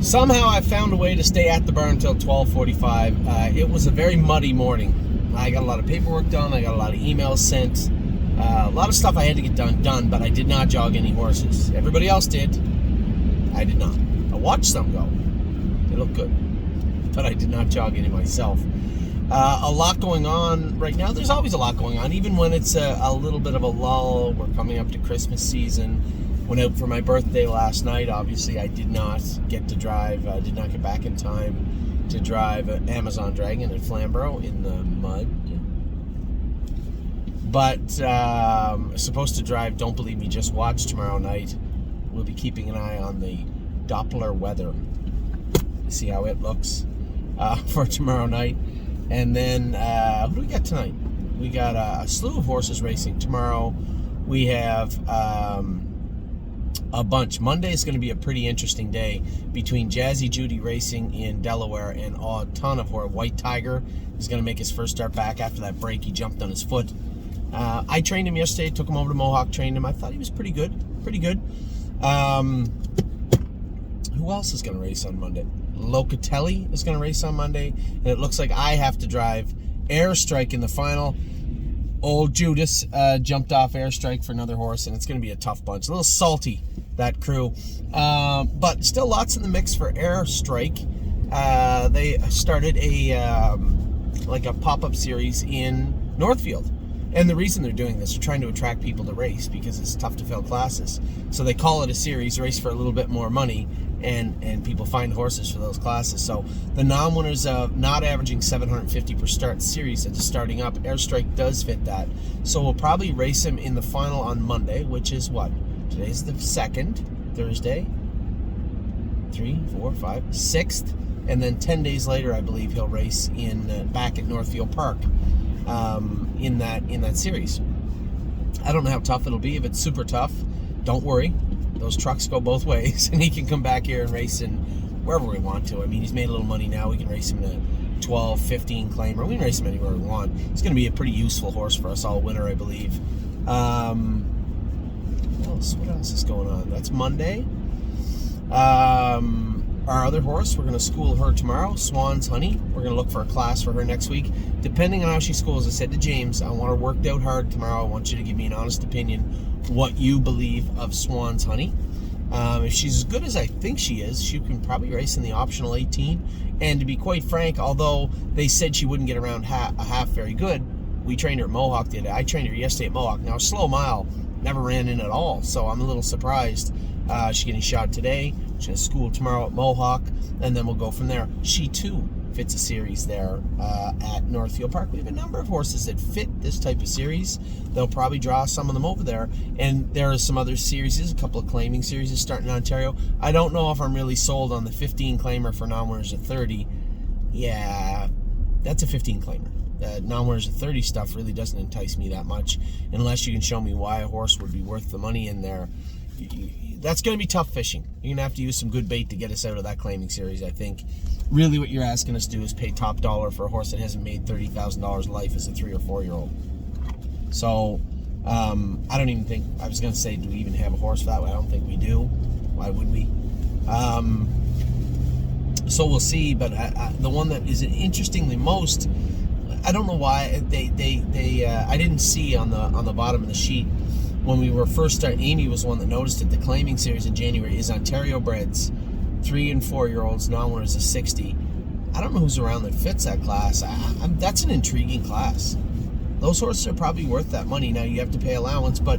Somehow I found a way to stay at the barn until 12:45. It was a very muddy morning. I got a lot of paperwork done. I got a lot of emails sent. A lot of stuff I had to get done, but I did not jog any horses. Everybody else did. I did not. I watched some go. They look good. But I did not jog any myself. A lot going on right now. There's always a lot going on, even when it's a little bit of a lull. We're coming up to Christmas season. Went out for my birthday last night. Obviously, I did not get to drive. I did not get back in time to drive an Amazon Dragon at Flamborough in the mud. But supposed to drive Don't Believe Me, Just Watch tomorrow night. We'll be keeping an eye on the Doppler weather. See how it looks for tomorrow night. And then, who do we got tonight? We got a slew of horses racing tomorrow. We have a bunch. Monday is going to be a pretty interesting day between Jazzy Judy racing in Delaware and a ton of horse. White Tiger is going to make his first start back after that break. He jumped on his foot. I trained him yesterday, took him over to Mohawk, trained him. I thought he was pretty good. Who else is going to race on Monday? Locatelli is going to race on Monday, and it looks like I have to drive Airstrike in the final. Old Judas jumped off Airstrike for another horse, and it's going to be a tough bunch. A little salty, that crew. But still lots in the mix for Airstrike. They started a pop-up series in Northfield. And the reason they're doing this, they're trying to attract people to race because it's tough to fill classes. So they call it a series, race for a little bit more money, and people find horses for those classes. So the non-winners of not averaging 750 per start series that is starting up, Airstrike does fit that. So we'll probably race him in the final on Monday, which is what? Today's the 2nd, Thursday. 3, 4, 5, 6th. And then 10 days later, I believe he'll race in back at Northfield Park in that series. I don't know how tough it'll be. If it's super tough, don't worry. Those trucks go both ways, and he can come back here and race in wherever we want to. I mean, he's made a little money now. We can race him in a 12, 15 claimer. We can race him anywhere we want. He's going to be a pretty useful horse for us all winter, I believe. What else is going on? That's Monday. Our other horse, we're going to school her tomorrow, Swan's Honey. We're going to look for a class for her next week. Depending on how she schools, I said to James, I want her worked out hard tomorrow. I want you to give me an honest opinion, what you believe of Swan's Honey. If she's as good as I think she is, she can probably race in the optional 18. And to be quite frank, although they said she wouldn't get around a half very good, we trained her at Mohawk the other day. I trained her yesterday at Mohawk. Now, slow mile, never ran in at all, so I'm a little surprised. She's getting shot today. She's going to school tomorrow at Mohawk, and then we'll go from there. She, too, fits a series there at Northfield Park. We have a number of horses that fit this type of series. They'll probably draw some of them over there. And there are some other series, a couple of claiming series starting in Ontario. I don't know if I'm really sold on the 15 claimer for non-winners at 30. Yeah, that's a 15 claimer. Non-winners at 30 stuff really doesn't entice me that much unless you can show me why a horse would be worth the money in there. That's going to be tough fishing. You're going to have to use some good bait to get us out of that claiming series, I think. Really what you're asking us to do is pay top dollar for a horse that hasn't made $30,000 in life as a 3 or 4-year-old. So, I don't even think, I was going to say, do we even have a horse for that? I don't think we do. Why would we? So we'll see, but the one that is interestingly most, I don't know why, I didn't see on the bottom of the sheet, when we were first starting, Amy was the one that noticed it, the claiming series in January is Ontario breds, 3 and 4-year-olds, non-winners of 60. I don't know who's around that fits that class. That's an intriguing class. Those horses are probably worth that money. Now you have to pay allowance, but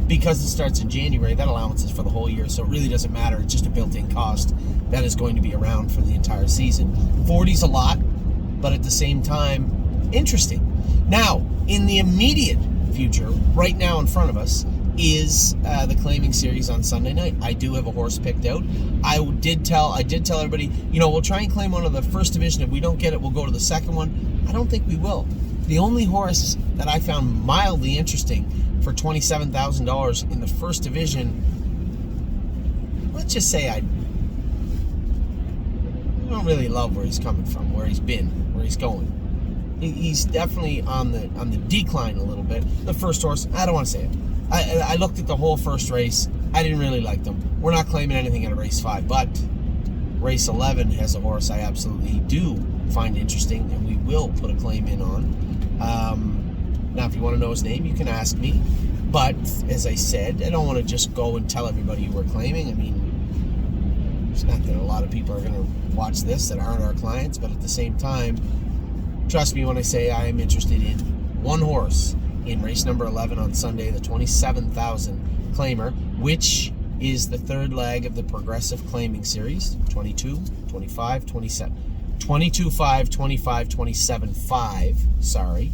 because it starts in January, that allowance is for the whole year, so it really doesn't matter. It's just a built-in cost that is going to be around for the entire season. 40's a lot, but at the same time, interesting. Now, in the immediate future, right now in front of us, is the claiming series on Sunday night. I do have a horse picked out. I did tell everybody, we'll try and claim one of the first division. If we don't get it, we'll go to the second one. I don't think we will. The only horse that I found mildly interesting for $27,000 in the first division, let's just say I don't really love where he's coming from, where he's been, where he's going. He's definitely on the decline a little bit. The first horse, I don't want to say it. I looked at the whole first race. I didn't really like them. We're not claiming anything at a race 5, but Race 11 has a horse I absolutely do find interesting, and we will put a claim in on. Now, if you want to know his name, you can ask me. But, as I said, I don't want to just go and tell everybody we're claiming. I mean, it's not that a lot of people are going to watch this that aren't our clients, but at the same time, trust me when I say I am interested in one horse in race number 11 on Sunday, the 27,000 claimer, which is the third leg of the progressive claiming series, 22, 25, 27, 22.5, 25, 27.5, sorry.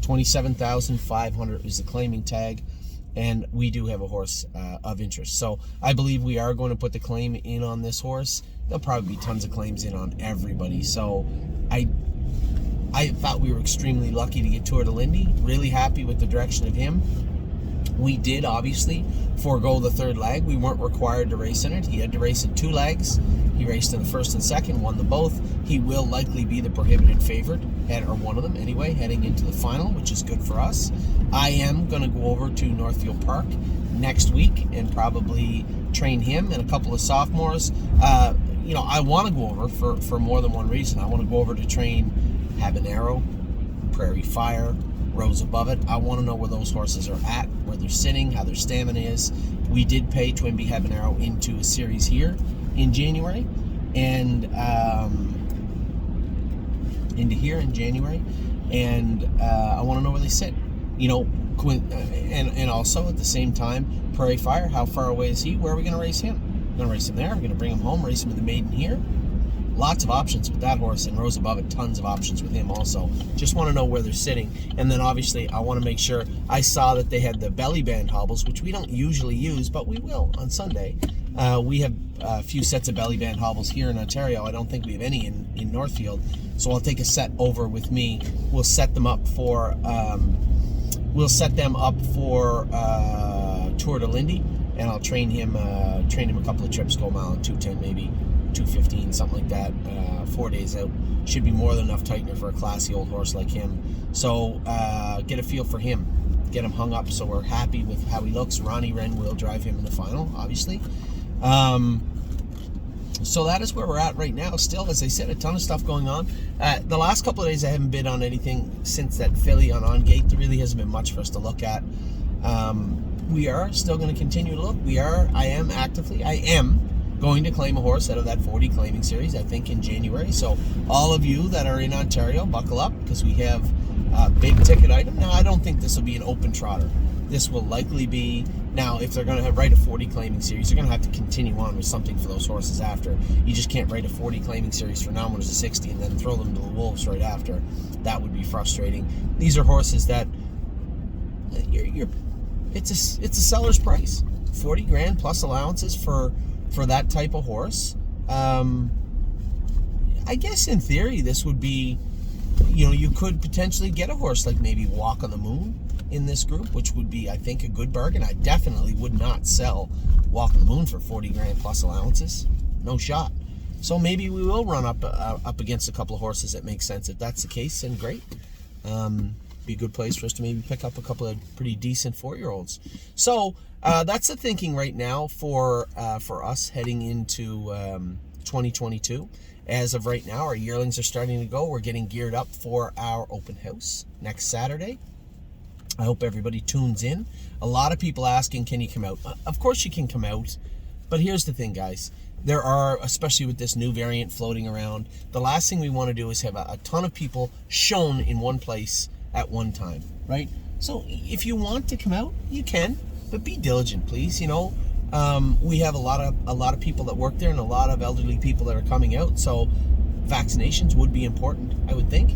27,500 is the claiming tag, and we do have a horse of interest. So I believe we are going to put the claim in on this horse. There'll probably be tons of claims in on everybody. So I thought we were extremely lucky to get Tour de Lindy. Really happy with the direction of him. We did obviously forego the third leg. We weren't required to race in it. He had to race in two legs. He raced in the first and second, won them both. He will likely be the prohibited favorite, or one of them anyway, heading into the final, which is good for us. I am going to go over to Northfield Park next week and probably train him and a couple of sophomores. I want to go over for more than one reason. I want to go over to train Habanero, Prairie Fire, Rose Above It. I want to know where those horses are at, where they're sitting, how their stamina is. We did pay Twinbee Habanero into a series here in January, and I want to know where they sit. And also at the same time, Prairie Fire, how far away is he? Where are we going to race him? We're going to race him there. We're going to bring him home, race him in the maiden here. Lots of options with that horse, and Rose Above It, tons of options with him also. Just want to know where they're sitting. And then obviously I want to make sure. I saw that they had the belly band hobbles, which we don't usually use, but we will on Sunday. We have a few sets of belly band hobbles here in Ontario. I don't think we have any in Northfield. So I'll take a set over with me. We'll set them up for Tour de Lindy, and I'll train him a couple of trips, go a mile and 210 maybe. 215, something like that, 4 days out. Should be more than enough tightener for a classy old horse like him. So get a feel for him, get him hung up so we're happy with how he looks. Ronnie Wren will drive him in the final, obviously. So that is where we're at right now. Still, as I said, a ton of stuff going on. The last couple of days I haven't bid on anything since that filly on gate. There really hasn't been much for us to look at. We are still going to continue to look. I am going to claim a horse out of that 40 claiming series, I think in January. So all of you that are in Ontario, buckle up, because we have a big ticket item. Now, I don't think this will be an open trotter. This will likely be, now if they're going to write a 40 claiming series, they're going to have to continue on with something for those horses after. You just can't write a 40 claiming series for now when it's a 60 and then throw them to the wolves right after. That would be frustrating. These are horses that it's a seller's price. 40 grand plus allowances for that type of horse. I guess in theory this would be, you could potentially get a horse like maybe Walk on the Moon in this group, which would be, I think, a good bargain. I definitely would not sell Walk on the Moon for 40 grand plus allowances. No shot. So maybe we will run up against a couple of horses that make sense. If that's the case, then great. Be a good place for us to maybe pick up a couple of pretty decent 4-year-olds. So that's the thinking right now for us heading into 2022. As of right now, our yearlings are starting to go. We're getting geared up for our open house next Saturday. I hope everybody tunes in. A lot of people asking, can you come out? Of course you can come out, but here's the thing, guys. There are, especially with this new variant floating around, the last thing we want to do is have a ton of people shown in one place at one time, right? So if you want to come out, you can, but be diligent, please. We have a lot of people that work there and a lot of elderly people that are coming out, so vaccinations would be important, I would think.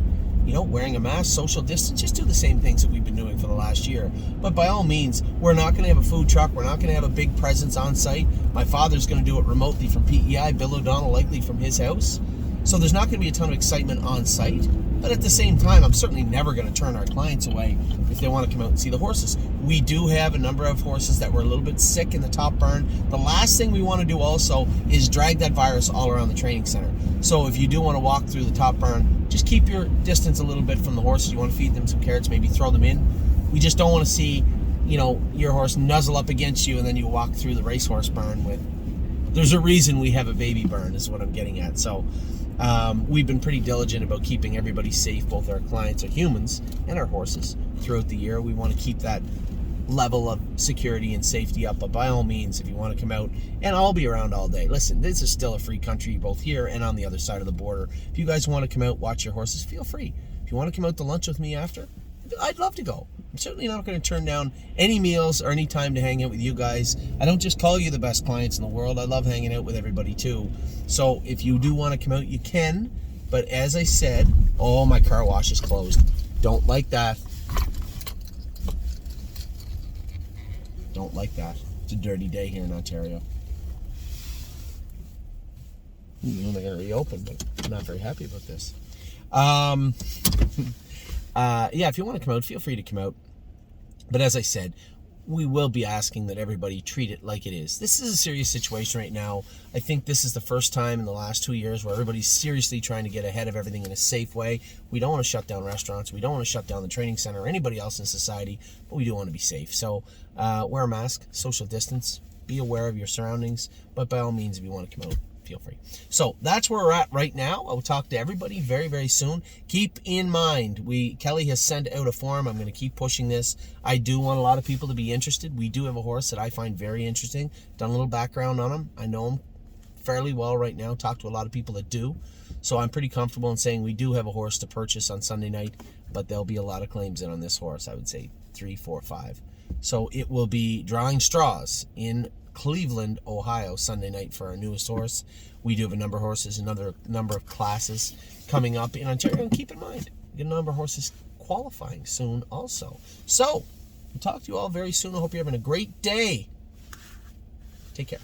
Wearing a mask, social distance, just do the same things that we've been doing for the last year. But by all means, we're not going to have a food truck. We're not going to have a big presence on site. My father's going to do it remotely from PEI, Bill O'Donnell likely from his house. So there's not going to be a ton of excitement on site. But at the same time, I'm certainly never going to turn our clients away if they want to come out and see the horses. We do have a number of horses that were a little bit sick in the top barn. The last thing we want to do also is drag that virus all around the training center. So if you do want to walk through the top barn, just keep your distance a little bit from the horses. You want to feed them some carrots, maybe throw them in. We just don't want to see, your horse nuzzle up against you and then you walk through the racehorse barn with there's a reason we have a baby burn, is what I'm getting at. So we've been pretty diligent about keeping everybody safe, both our clients, our humans, and our horses throughout the year. We want to keep that level of security and safety up, but by all means, if you want to come out, and I'll be around all day. Listen, this is still a free country, both here and on the other side of the border. If you guys want to come out, watch your horses, feel free. If you want to come out to lunch with me after, I'd love to go. I'm certainly not going to turn down any meals or any time to hang out with you guys. I don't just call you the best clients in the world. I love hanging out with everybody too. So if you do want to come out, you can. But as I said, oh, my car wash is closed. Don't like that. Don't like that. It's a dirty day here in Ontario. They're going to reopen, but I'm not very happy about this. Yeah, if you want to come out, feel free to come out. But as I said, we will be asking that everybody treat it like it is. This is a serious situation right now. I think this is the first time in the last 2 years where everybody's seriously trying to get ahead of everything in a safe way. We don't want to shut down restaurants. We don't want to shut down the training center or anybody else in society, but we do want to be safe. So wear a mask, social distance, be aware of your surroundings, but by all means, if you want to come out, feel free. So that's where we're at right now. I will talk to everybody very, very soon. Keep in mind, Kelly has sent out a form. I'm going to keep pushing this. I do want a lot of people to be interested. We do have a horse that I find very interesting. Done a little background on him. I know him fairly well right now. Talked to a lot of people that do. So I'm pretty comfortable in saying we do have a horse to purchase on Sunday night, but there'll be a lot of claims in on this horse. I would say 3, 4, 5. So it will be drawing straws in Cleveland, Ohio, Sunday night for our newest horse. We do have a number of horses, another number of classes coming up in Ontario. And keep in mind, we get a number of horses qualifying soon also. So, we'll talk to you all very soon. I hope you're having a great day. Take care.